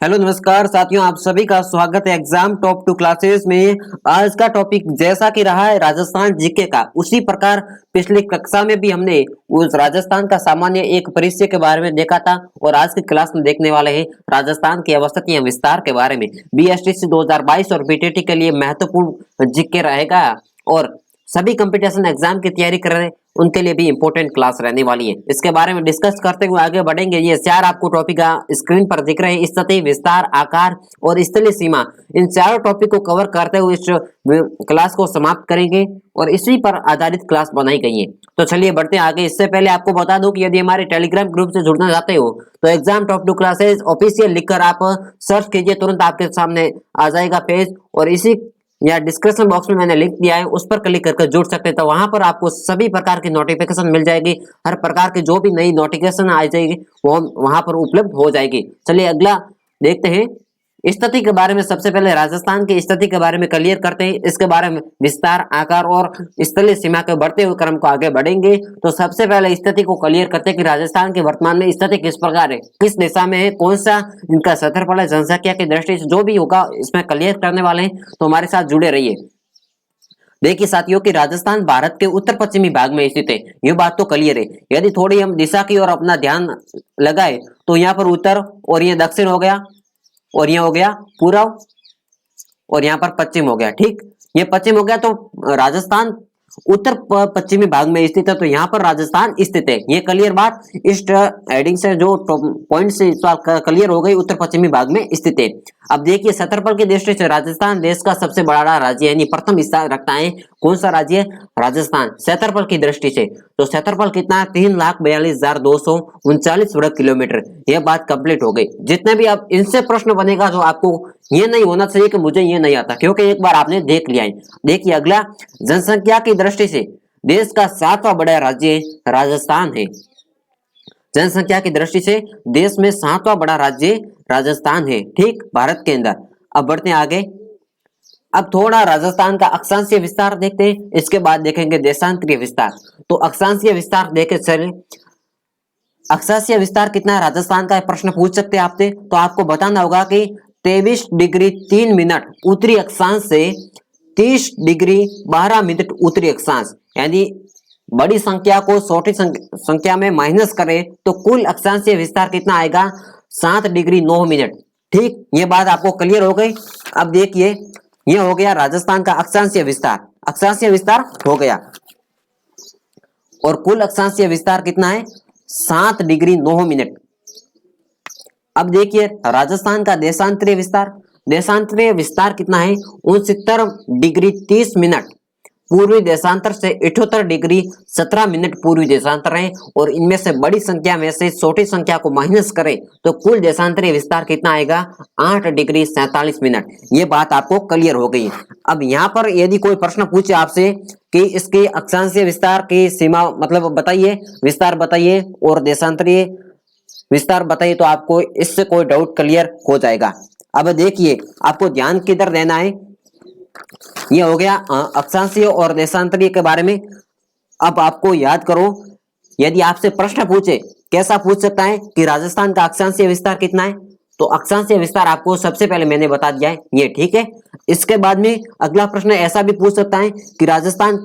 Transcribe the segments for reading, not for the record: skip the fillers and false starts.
Hello नमस्कार साथियों, आप सभी का स्वागत है एग्जाम टॉप 2 क्लासेस में। आज का टॉपिक जैसा कि रहा है राजस्थान जीके का, उसी प्रकार पिछली कक्षा में भी हमने उस राजस्थान का सामान्य एक परिचय के बारे में देखा था और आज की क्लास में देखने वाले हैं राजस्थान की अवस्थिति एवं विस्तार के बारे में। बीएसटीसी 2022 और बीटीटी के लिए महत्वपूर्ण जीके रहेगा और सभी कंपटीशन एग्जाम की तैयारी कर रहे हैं उनके लिए भी इंपॉर्टेंट क्लास रहने वाली है। इसके बारे में डिस्कस करते हुए आगे बढ़ेंगे। ये चार आपको टॉपिक स्क्रीन पर दिख रहे हैं, स्थिति, विस्तार, आकार और स्थलीय सीमा। इन चारों टॉपिक को कवर करते हुए इस क्लास को समाप्त करेंगे और इसी पर आधारित क्लास बनाई गई है। तो चलिए बढ़ते हैं आगे। इससे पहले आपको बता दूं कि यदि हमारे टेलीग्राम ग्रुप से जुड़ना चाहते हो तो एग्जाम टॉप 2 क्लासेस ऑफिशियल लिखकर आप सर्च कीजिए, तुरंत आपके सामने आ जाएगा पेज और इसी या डिस्क्रिप्शन बॉक्स में मैंने लिंक दिया है, उस पर क्लिक करके जुड़ सकते हैं। तो वहां पर आपको सभी प्रकार की नोटिफिकेशन मिल जाएगी, हर प्रकार की जो भी नई नोटिफिकेशन आ जाएगी वो वहां पर उपलब्ध हो जाएगी। चलिए अगला देखते हैं। स्थिति के बारे में सबसे पहले राजस्थान की स्थिति के बारे में क्लियर करते हैं। इसके बारे में विस्तार, आकार और स्थलीय सीमा के बढ़ते हुए क्रम को आगे बढ़ेंगे। तो सबसे पहले स्थिति को क्लियर करते हैं कि राजस्थान की वर्तमान में स्थिति किस प्रकार है, किस दिशा में है, कौन सा इनका क्षेत्रफल है, जनसंख्या की दृष्टि से जो भी होगा इसमें क्लियर करने वाले हैं, तो हमारे साथ जुड़े रहिए। देखिए साथियों कि राजस्थान भारत के उत्तर पश्चिमी भाग में स्थित है, ये बात तो क्लियर है। यदि थोड़ी हम दिशा की ओर अपना ध्यान लगाए तो यहाँ पर उत्तर और ये दक्षिण हो गया और ये हो गया पूर्व और यहाँ पर पश्चिम हो गया। ठीक, ये पश्चिम हो गया। तो राजस्थान उत्तर पश्चिमी भाग में स्थित है, तो यहाँ पर राजस्थान स्थित है। ये क्लियर बात इस हेडिंग से जो पॉइंट से क्लियर हो गई, उत्तर पश्चिमी भाग में स्थित है। अब देखिए क्षेत्रफल की दृष्टि से राजस्थान देश का सबसे बड़ा राज्य यानी प्रथम स्थान रखता है। कौन सा राज्य है? राजस्थान। क्षेत्रफल की दृष्टि से तो क्षेत्रफल कितना है? 3,42,239 वर्ग किलोमीटर। यह बात कंप्लीट हो गई। जितने भी अब इनसे प्रश्न बनेगा तो आपको ये नहीं होना चाहिए कि मुझे ये नहीं आता, क्योंकि एक बार आपने देख लिया है। देखिए अगला, जनसंख्या की दृष्टि से देश का 7वां बड़ा राज्य राजस्थान है। जनसंख्या की दृष्टि से देश में 7वां बड़ा राज्य राजस्थान है, ठीक, भारत के अंदर। अब बढ़ते हैं आगे। अब थोड़ा राजस्थान का अक्षांशीय विस्तार देखते हैं, इसके बाद देखेंगे देशांतरीय विस्तार। तो अक्षांशीय विस्तार देखे चले। अक्षांशीय विस्तार कितना है राजस्थान का, प्रश्न पूछ सकते हैं आपसे। तो आपको बताना होगा कि 23 डिग्री 3 मिनट उत्तरी अक्षांश से 30 डिग्री 12 मिनट उत्तरी अक्षांश, यानी बड़ी संख्या को छोटी संख्या में माइनस करें तो कुल अक्षांशीय विस्तार कितना आएगा? 7 डिग्री 9 मिनट। ठीक, ये बात आपको क्लियर हो गई। अब देखिए ये हो गया राजस्थान का अक्षांशीय विस्तार। अक्षांशीय विस्तार हो गया और कुल अक्षांशीय विस्तार कितना है? 7 डिग्री 9 मिनट। अब देखिए राजस्थान का देशांतरीय विस्तार। देशांतरीय विस्तार कितना है? 69 डिग्री 30 मिनट पूर्वी देशांतर से 78 डिग्री 17 मिनट पूर्वी देशांतर है। और इनमें से बड़ी संख्या में से छोटी संख्या को माइनस करें तो कुल देशांतरीय विस्तार कितना आएगा? 8 डिग्री 47 मिनट। ये बात आपको क्लियर हो गई। अब यहाँ पर यदि कोई प्रश्न पूछे आपसे कि इसके अक्षांशीय विस्तार की सीमा मतलब बताइए, विस्तार बताइए और देशांतरीय विस्तार बताइए, तो आपको इससे कोई डाउट क्लियर हो जाएगा। अब देखिए आपको ध्यान किधर देना है। ये हो गया अक्षांशीय और देशांतरीय के बारे में। अब आपको याद करो, यदि आपसे प्रश्न पूछे, कैसा पूछ सकता है कि राजस्थान का अक्षांशीय विस्तार कितना है, तो अक्षांशीय विस्तार आपको सबसे पहले मैंने बता दिया है, ये ठीक है। इसके बाद में अगला प्रश्न ऐसा भी पूछ सकता है कि राजस्थान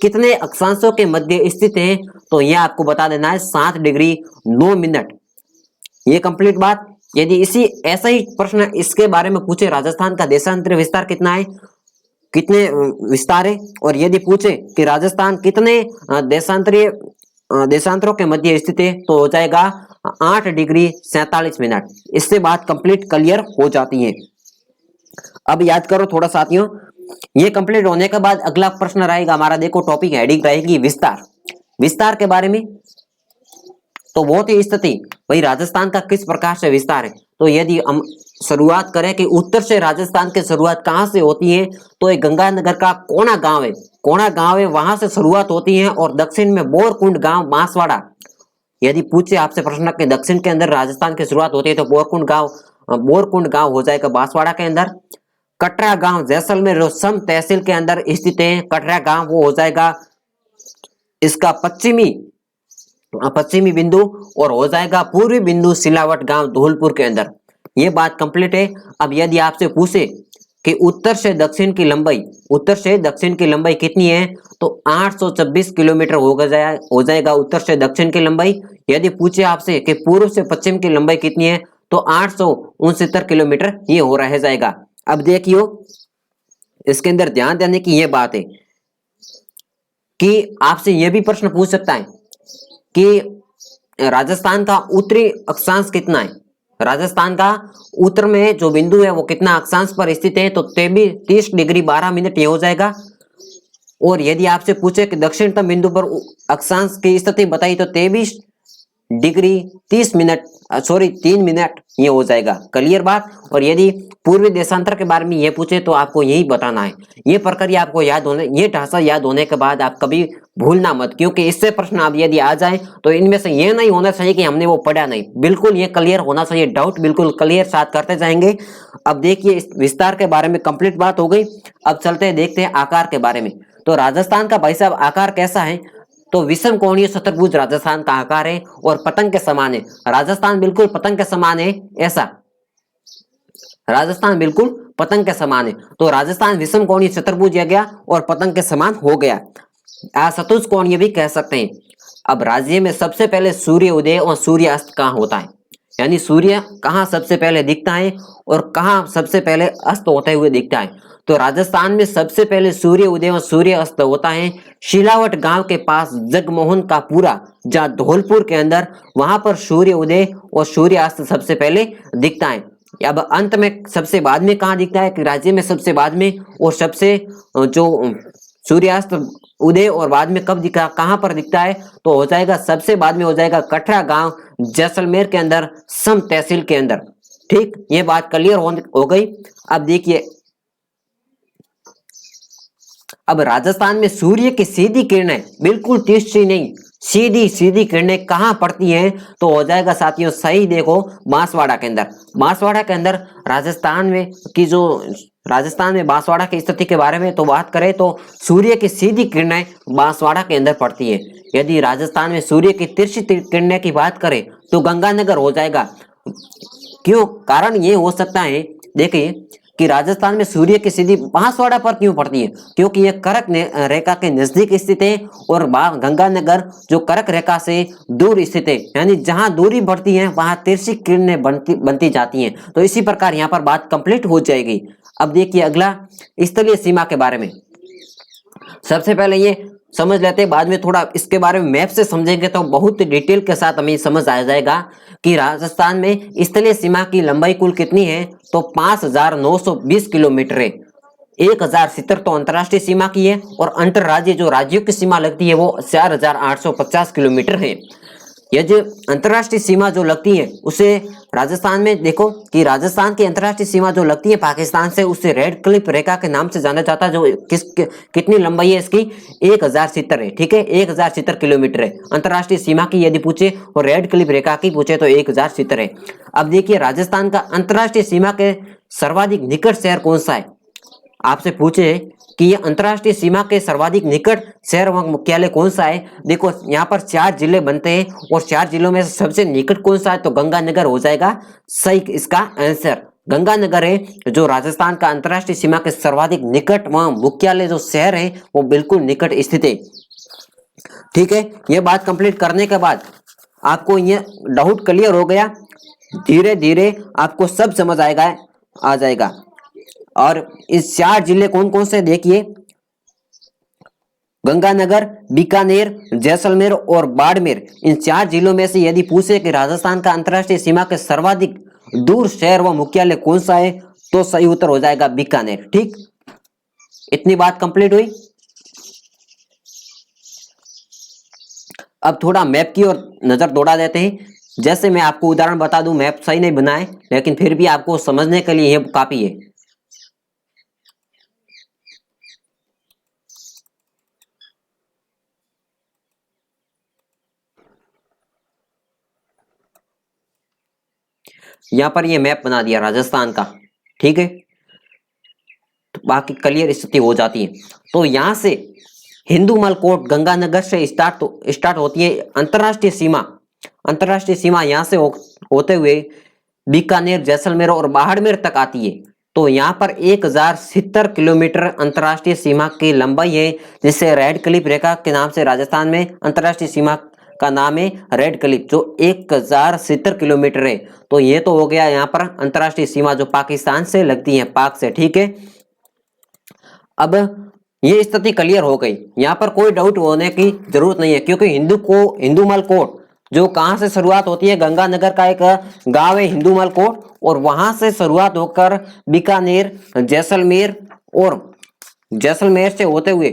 कितने अक्षांशों के मध्य स्थित है, तो यह आपको बता देना है 7 डिग्री 9 मिनट। ये कंप्लीट बात। यदि इसी ऐसा ही प्रश्न इसके बारे में पूछे, राजस्थान का देशांतरीय विस्तार कितना है, कितने विस्तार है, और यदि पूछे कि राजस्थान कितने देशांतरों के मध्य स्थित है, तो हो जाएगा 8 डिग्री 47 मिनट। इससे बात कंप्लीट क्लियर हो जाती है। अब याद करो थोड़ा साथियों, ये कंप्लीट होने के बाद अगला प्रश्न रहेगा हमारा, देखो टॉपिक हेडिंग रहेगी विस्तार। विस्तार के बारे में तो बहुत ही स्थिति वही राजस्थान का किस प्रकार से विस्तार है। तो यदि हम शुरुआत करें कि उत्तर से राजस्थान की शुरुआत कहाँ से होती है, तो ये गंगानगर का कोना गांव है, कोना गांव है, वहां से शुरुआत होती है। और दक्षिण में बोरकुंड गांव, बांसवाड़ा। यदि पूछे आपसे प्रश्न के दक्षिण के अंदर राजस्थान की शुरुआत होती है तो बोरकुंड गांव हो जाएगा बांसवाड़ा के अंदर। कटरा गांव जैसलमेर रोसम तहसील के अंदर स्थित है। कटरा गांव वो हो जाएगा इसका पश्चिमी बिंदु, और हो जाएगा पूर्वी बिंदु सिलावट गांव धौलपुर के अंदर। ये बात कंप्लीट है। अब यदि आपसे पूछे कि उत्तर से दक्षिण की लंबाई कितनी है, तो 826 किलोमीटर हो जाएगा उत्तर से दक्षिण की लंबाई। यदि पूछे आपसे कि पूर्व से पश्चिम की लंबाई कितनी है, तो 869 किलोमीटर ये हो रह जाएगा। अब देखियो, इसके अंदर ध्यान देने की ये बात है कि आपसे यह भी प्रश्न पूछ सकता है कि राजस्थान का उत्तरी अक्षांश कितना है। राजस्थान का उत्तर में जो बिंदु है वो कितना अक्षांश पर स्थित है, तो 30 डिग्री 12 मिनट ये हो जाएगा। और यदि आपसे पूछे कि दक्षिणतम बिंदु पर अक्षांश की स्थिति बताई, तो 23 डिग्री 3 मिनट ये हो जाएगा। क्लियर बात। और यदि पूर्वी देशांतर के बारे में ये पूछे तो आपको यही बताना है। ये प्रक्रिया आपको याद होने, ये ढांचा याद होने के बाद आप कभी भूलना मत, क्योंकि इससे प्रश्न आप यदि आ जाए तो इनमें से ये नहीं होना चाहिए कि हमने वो पढ़ा नहीं, बिल्कुल ये क्लियर होना चाहिए। डाउट बिल्कुल क्लियर साथ करते जाएंगे। अब देखिए, इस विस्तार के बारे में कंप्लीट बात हो गई। अब चलते हैं, देखते हैं आकार के बारे में। तो राजस्थान का भाई साहब आकार कैसा है, तो विषम कोणीय चतुर्भुज राजस्थान का आकार है और पतंग के समान है। राजस्थान बिल्कुल पतंग के समान है, ऐसा राजस्थान बिल्कुल पतंग के समान है। तो राजस्थान विषम कोणीय चतुर्भुज आ गया और पतंग के समान हो गया। चतुष्कोणीय कोणीय भी कह सकते हैं। अब राज्य में सबसे पहले सूर्य उदय और सूर्य अस्त कहाँ होता है, यानी सूर्य कहाँ सबसे पहले दिखता है और कहाँ सबसे पहले अस्त होते हुए दिखता है। तो राजस्थान में सबसे पहले सूर्य उदय और सूर्य अस्त होता है शिलावट गांव के पास जगमोहन का पूरा, जहाँ धौलपुर के अंदर, वहां पर सूर्य उदय और सूर्य अस्त सबसे पहले दिखता है। अब अंत में सबसे बाद में कहाँ दिखता है, कि राज्य में सबसे बाद में, और सबसे जो सूर्यास्त उदय और बाद में कब दिखा, कहां पर दिखता है, तो हो जाएगा सबसे बाद में हो जाएगा कटरा गांव जैसलमेर के अंदर, सम तहसील के अंदर। ठीक, ये बात क्लियर हो गई। अब देखिए, अब राजस्थान में सूर्य की सीधी किरणें बिल्कुल तिरछी नहीं, सीधी सीधी किरणें कहां पड़ती हैं, तो हो जाएगा साथियों सही, देखो बांसवाड़ा के अंदर। बांसवाड़ा के अंदर राजस्थान में बांसवाड़ा की स्थिति के बारे में तो बात करें तो सूर्य की सीधी किरणें बांसवाड़ा के अंदर पड़ती है। यदि राजस्थान में सूर्य की तिरछी किरणें की बात करें तो गंगानगर हो जाएगा। क्यों, कारण ये हो सकता है, देखिए कि राजस्थान में सूर्य की सीधी बांसवाड़ा पर क्यों पड़ती है, क्योंकि यह कर्क रेखा के नजदीक स्थित है और गंगानगर जो कर्क रेखा से दूर स्थित है, यानी जहां दूरी बढ़ती है वहां तिरछी किरणें बनती जाती हैं। तो इसी प्रकार यहाँ पर बात कंप्लीट हो जाएगी। अब देखिए अगला, स्थलीय सीमा के बारे में। सबसे पहले ये समझ लेते हैं, बाद में थोड़ा इसके बारे में मैप से समझेंगे तो बहुत डिटेल के साथ हमें समझ आ जाएगा कि राजस्थान में स्थलीय सीमा की लंबाई कुल कितनी है, तो 5920 किलोमीटर है। 1070 तो अंतरराष्ट्रीय सीमा की है और अंतरराज्यीय जो राज्यों की सीमा लगती है वो 4850 किलोमीटर है। यह जो अंतरराष्ट्रीय सीमा जो लगती है उसे राजस्थान में देखो कि राजस्थान की अंतरराष्ट्रीय सीमा जो लगती है पाकिस्तान से, उसे रेड क्लिफ रेखा के नाम से जाना जाता है। जो कितनी लंबाई है इसकी, 1070 है। ठीक है, 1070 किलोमीटर है अंतरराष्ट्रीय सीमा की। यदि पूछे और रेड क्लिफ रेखा की पूछे तो 1070 है। अब देखिए राजस्थान का अंतरराष्ट्रीय सीमा के सर्वाधिक निकट शहर कौन सा है, आपसे पूछे कि ये अंतरराष्ट्रीय सीमा के सर्वाधिक निकट शहर व मुख्यालय कौन सा है। देखो यहाँ पर 4 जिले बनते हैं और 4 जिलों में सबसे निकट कौन सा है, तो गंगानगर हो जाएगा सही इसका आंसर। गंगानगर है जो राजस्थान का अंतरराष्ट्रीय सीमा के सर्वाधिक निकट व मुख्यालय जो शहर है वो बिल्कुल निकट स्थित है। ठीक है, ये बात कंप्लीट करने के बाद आपको ये डाउट क्लियर हो गया, धीरे धीरे आपको सब समझ आ जाएगा। और इस 4 जिले कौन कौन से, देखिए गंगानगर, बीकानेर, जैसलमेर और बाड़मेर। इन 4 जिलों में से यदि पूछे कि राजस्थान का अंतरराष्ट्रीय सीमा के सर्वाधिक दूर शहर व मुख्यालय कौन सा है, तो सही उत्तर हो जाएगा बीकानेर। ठीक, इतनी बात कंप्लीट हुई। अब थोड़ा मैप की ओर नजर दौड़ा देते हैं। जैसे मैं आपको उदाहरण बता दूं, मैप सही नहीं बनाए लेकिन फिर भी आपको समझने के लिए यह काफी है। यहां पर ये मैप बना दिया राजस्थान का। ठीक है, तो बाकी क्लियर स्थिति हो जाती है। तो यहां से हिंदूमल कोट गंगानगर से स्टार्ट होती है अंतरराष्ट्रीय सीमा। अंतरराष्ट्रीय सीमा यहां से होते हुए बीकानेर, जैसलमेर और बाड़मेर तक आती है। तो यहाँ पर 1070 किलोमीटर अंतर्राष्ट्रीय सीमा की लंबाई है, जिसे रेड क्लिफ रेखा के नाम से राजस्थान में अंतर्राष्ट्रीय सीमा का नाम है रेड क्लिफ, जो 1070 किलोमीटर है। तो ये तो हो गया यहाँ पर अंतर्राष्ट्रीय सीमा जो पाकिस्तान से लगती है, पाक से, ठीक है। अब ये स्थिति क्लियर हो गई, यहाँ पर कोई डाउट होने की जरूरत नहीं है, क्योंकि हिंदूमल कोट जो कहाँ से शुरुआत होती है, गंगानगर का एक गांव है हिंदूमल कोट, और वहां से शुरुआत होकर बीकानेर, जैसलमेर और जैसलमेर से होते हुए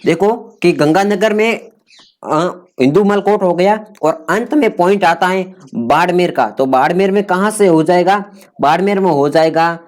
देखो कि गंगानगर में हिंदूमल कोट हो गया, और अंत में पॉइंट आता है बाड़मेर का। तो बाड़मेर में कहां से हो जाएगा, बाड़मेर में हो जाएगा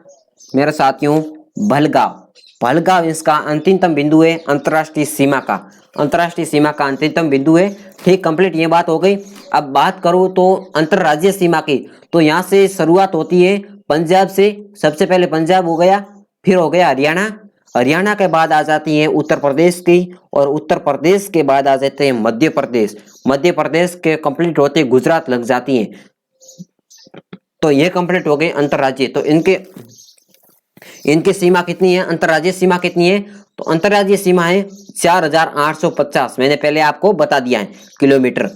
मेरे साथियों भलगांव। भलगांव इसका अंतिमतम बिंदु है, अंतर्राष्ट्रीय सीमा का, अंतर्राष्ट्रीय सीमा का अंतिमतम बिंदु है। ठीक, कंप्लीट ये बात हो गई। अब बात करूं तो अंतर्राज्यीय सीमा की, तो यहाँ से शुरुआत होती है पंजाब से, सबसे पहले पंजाब हो गया, फिर हो गया हरियाणा, हरियाणा के बाद आ जाती है उत्तर प्रदेश की, और उत्तर प्रदेश के बाद आ जाते हैं मध्य प्रदेश, मध्य प्रदेश के कंप्लीट होते गुजरात लग जाती है। तो ये कंप्लीट हो गए अंतर्राज्यीय। तो इनकी सीमा कितनी है, अंतर्राज्यीय सीमा कितनी है, तो अंतर्राज्यीय सीमा है 4850, मैंने पहले आपको बता दिया है किलोमीटर।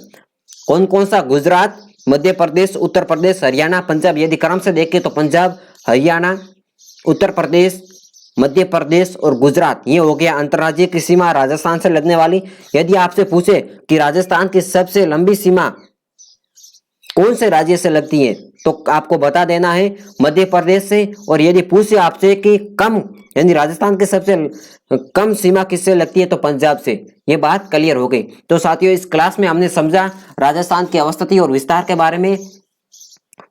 कौन कौन सा, गुजरात, मध्य प्रदेश, उत्तर प्रदेश, हरियाणा, पंजाब। यदि क्रम से देखें तो पंजाब, हरियाणा, उत्तर प्रदेश, मध्य प्रदेश और गुजरात, ये हो गया अंतर्राज्यीय की सीमा राजस्थान से लगने वाली। यदि आपसे पूछे कि राजस्थान की सबसे लंबी सीमा कौन से राज्य से लगती है, तो आपको बता देना है मध्य प्रदेश से। और यदि पूछे आपसे कि कम, यानी राजस्थान की सबसे कम सीमा किससे लगती है, तो पंजाब से। ये बात क्लियर हो गई। तो साथियों, इस क्लास में हमने समझा राजस्थान की अवस्थिति और विस्तार के बारे में,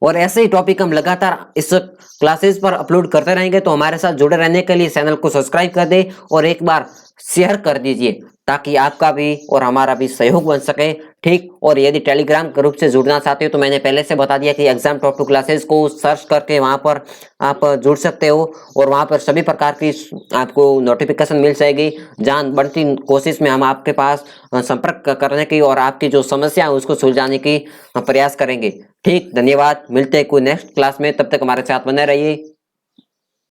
और ऐसे ही टॉपिक हम लगातार इस क्लासेस पर अपलोड करते रहेंगे। तो हमारे साथ जुड़े रहने के लिए चैनल को सब्सक्राइब कर दे और एक बार शेयर कर दीजिए, ताकि आपका भी और हमारा भी सहयोग बन सके, ठीक। और यदि टेलीग्राम ग्रुप से जुड़ना चाहते हो तो मैंने पहले से बता दिया कि एग्जाम टॉप 2 क्लासेस को सर्च करके वहां पर आप जुड़ सकते हो, और वहां पर सभी प्रकार की आपको नोटिफिकेशन मिल जाएगी। जान बढ़ती कोशिश में हम आपके पास संपर्क करने की और आपकी जो समस्या है उसको सुलझाने की प्रयास करेंगे, ठीक। धन्यवाद, मिलते हैं कोई नेक्स्ट क्लास में, तब तक हमारे साथ बने रहिए।